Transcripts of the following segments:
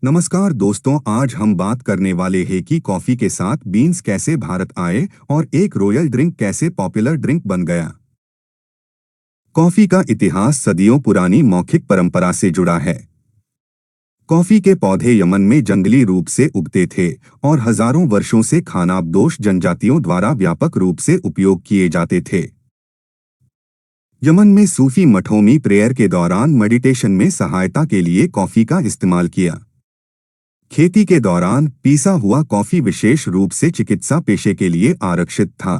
नमस्कार दोस्तों, आज हम बात करने वाले हैं कि कॉफी के साथ बीन्स कैसे भारत आए और एक रॉयल ड्रिंक कैसे पॉपुलर ड्रिंक बन गया। कॉफी का इतिहास सदियों पुरानी मौखिक परंपरा से जुड़ा है। कॉफी के पौधे यमन में जंगली रूप से उगते थे और हजारों वर्षों से खानाबदोश जनजातियों द्वारा व्यापक रूप से उपयोग किए जाते थे। यमन में सूफी मठों में प्रेयर के दौरान मेडिटेशन में सहायता के लिए कॉफी का इस्तेमाल किया। खेती के दौरान पीसा हुआ कॉफी विशेष रूप से चिकित्सा पेशे के लिए आरक्षित था।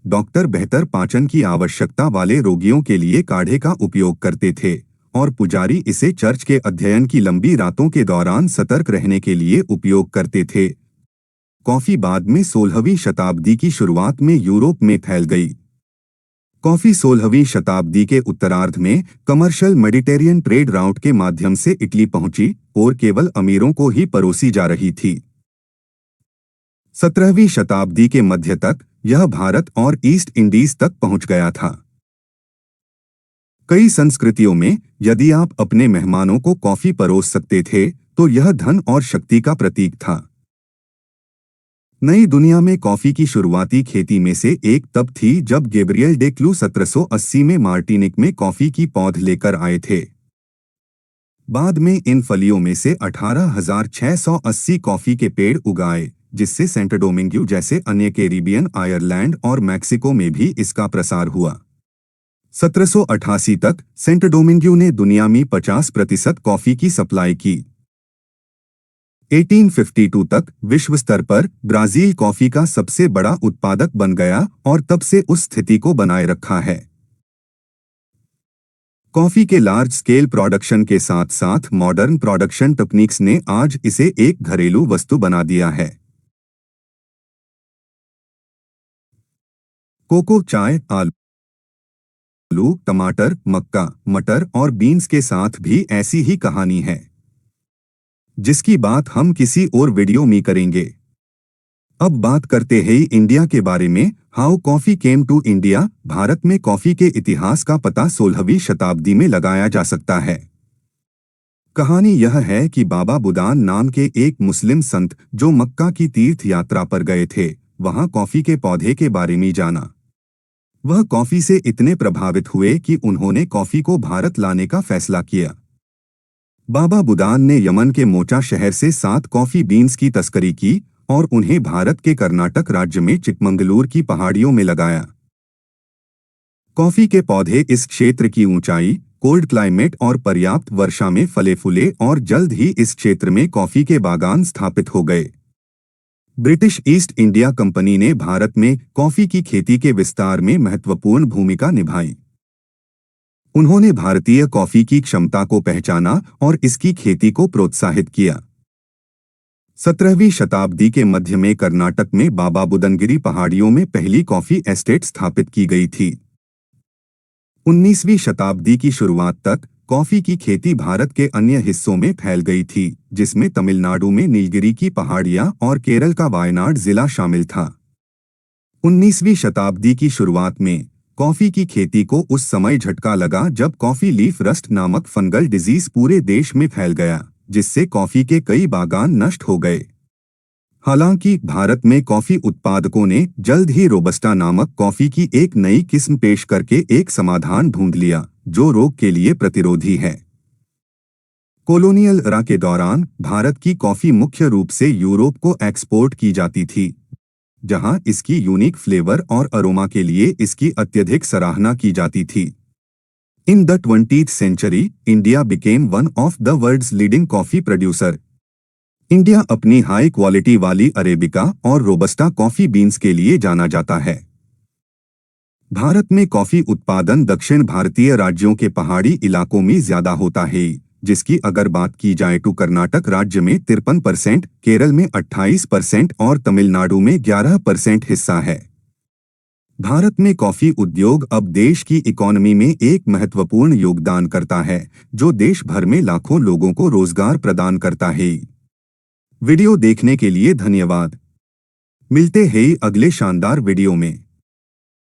डॉक्टर बेहतर पाचन की आवश्यकता वाले रोगियों के लिए काढ़े का उपयोग करते थे और पुजारी इसे चर्च के अध्ययन की लंबी रातों के दौरान सतर्क रहने के लिए उपयोग करते थे। कॉफी बाद में 16वीं शताब्दी की शुरुआत में यूरोप में फैल गई। कॉफी 16वीं शताब्दी के उत्तरार्ध में कमर्शियल मेडिटेरियन ट्रेड राउट के माध्यम से इटली पहुंची और केवल अमीरों को ही परोसी जा रही थी। 17वीं शताब्दी के मध्य तक यह भारत और ईस्ट इंडीज तक पहुंच गया था। कई संस्कृतियों में यदि आप अपने मेहमानों को कॉफी परोस सकते थे तो यह धन और शक्ति का प्रतीक था। नई दुनिया में कॉफी की शुरुआती खेती में से एक तब थी जब गैब्रियल डे क्लू 1780 में मार्टिनिक में कॉफी की पौध लेकर आए थे। बाद में इन फलियों में से 18,680 कॉफी के पेड़ उगाए, जिससे सेंट डोमिंग्यू जैसे अन्य कैरिबियन आयरलैंड और मैक्सिको में भी इसका प्रसार हुआ। 1788 तक सेंट डोमिंग्यू ने दुनिया में 50% कॉफी की सप्लाई की। 1852 तक विश्व स्तर पर ब्राजील कॉफी का सबसे बड़ा उत्पादक बन गया और तब से उस स्थिति को बनाए रखा है। कॉफी के लार्ज स्केल प्रोडक्शन के साथ साथ मॉडर्न प्रोडक्शन टेक्निक्स ने आज इसे एक घरेलू वस्तु बना दिया है। कोको, चाय, आलू, टमाटर, मक्का, मटर और बीन्स के साथ भी ऐसी ही कहानी है, जिसकी बात हम किसी और वीडियो में करेंगे। अब बात करते हैं इंडिया के बारे में। How coffee came to India. Bharat में कॉफी के इतिहास का पता 16वीं शताब्दी में लगाया जा सकता है। कहानी यह है कि बाबा बुदान नाम के एक मुस्लिम संत जो मक्का की तीर्थ यात्रा पर गए थे, वहां कॉफी के पौधे के बारे में जाना। वह कॉफी से इतने प्रभावित हुए कि उन्होंने कॉफी को भारत लाने का फैसला किया। बाबा बुदान ने यमन के मोचा शहर से 7 कॉफी बीन्स की तस्करी की और उन्हें भारत के कर्नाटक राज्य में चिकमंगलूर की पहाड़ियों में लगाया। कॉफी के पौधे इस क्षेत्र की ऊंचाई, कोल्ड क्लाइमेट और पर्याप्त वर्षा में फले फूले और जल्द ही इस क्षेत्र में कॉफी के बागान स्थापित हो गए। ब्रिटिश ईस्ट इंडिया कंपनी ने भारत में कॉफी की खेती के विस्तार में महत्वपूर्ण भूमिका निभाई। उन्होंने भारतीय कॉफी की क्षमता को पहचाना और इसकी खेती को प्रोत्साहित किया। 17वीं शताब्दी के मध्य में कर्नाटक में बाबा बुदनगिरी पहाड़ियों में पहली कॉफी एस्टेट स्थापित की गई थी। 19वीं शताब्दी की शुरुआत तक कॉफी की खेती भारत के अन्य हिस्सों में फैल गई थी, जिसमें तमिलनाडु में नीलगिरी की पहाड़ियां और केरल का वायनाड जिला शामिल था। 19वीं शताब्दी की शुरुआत में कॉफी की खेती को उस समय झटका लगा जब कॉफी लीफ रस्ट नामक फंगल डिजीज पूरे देश में फैल गया, जिससे कॉफी के कई बागान नष्ट हो गए। हालांकि भारत में कॉफी उत्पादकों ने जल्द ही रोबस्टा नामक कॉफी की एक नई किस्म पेश करके एक समाधान ढूंढ लिया, जो रोग के लिए प्रतिरोधी है। कॉलोनियल एरा के दौरान भारत की कॉफी मुख्य रूप से यूरोप को एक्सपोर्ट की जाती थी, जहां इसकी यूनिक फ्लेवर और अरोमा के लिए इसकी अत्यधिक सराहना की जाती थी। In the 20th century, India became one of the world's leading coffee producer. India अपनी हाई क्वालिटी वाली अरेबिका और रोबस्टा कॉफी बीन्स के लिए जाना जाता है। भारत में कॉफी उत्पादन दक्षिण भारतीय राज्यों के पहाड़ी इलाकों में ज्यादा होता है, जिसकी अगर बात की जाए तो कर्नाटक राज्य में 53%, केरल में 28% और तमिलनाडु में 11% हिस्सा है। भारत में कॉफी उद्योग अब देश की इकोनॉमी में एक महत्वपूर्ण योगदान करता है, जो देश भर में लाखों लोगों को रोजगार प्रदान करता है। वीडियो देखने के लिए धन्यवाद। मिलते हैं अगले शानदार वीडियो में।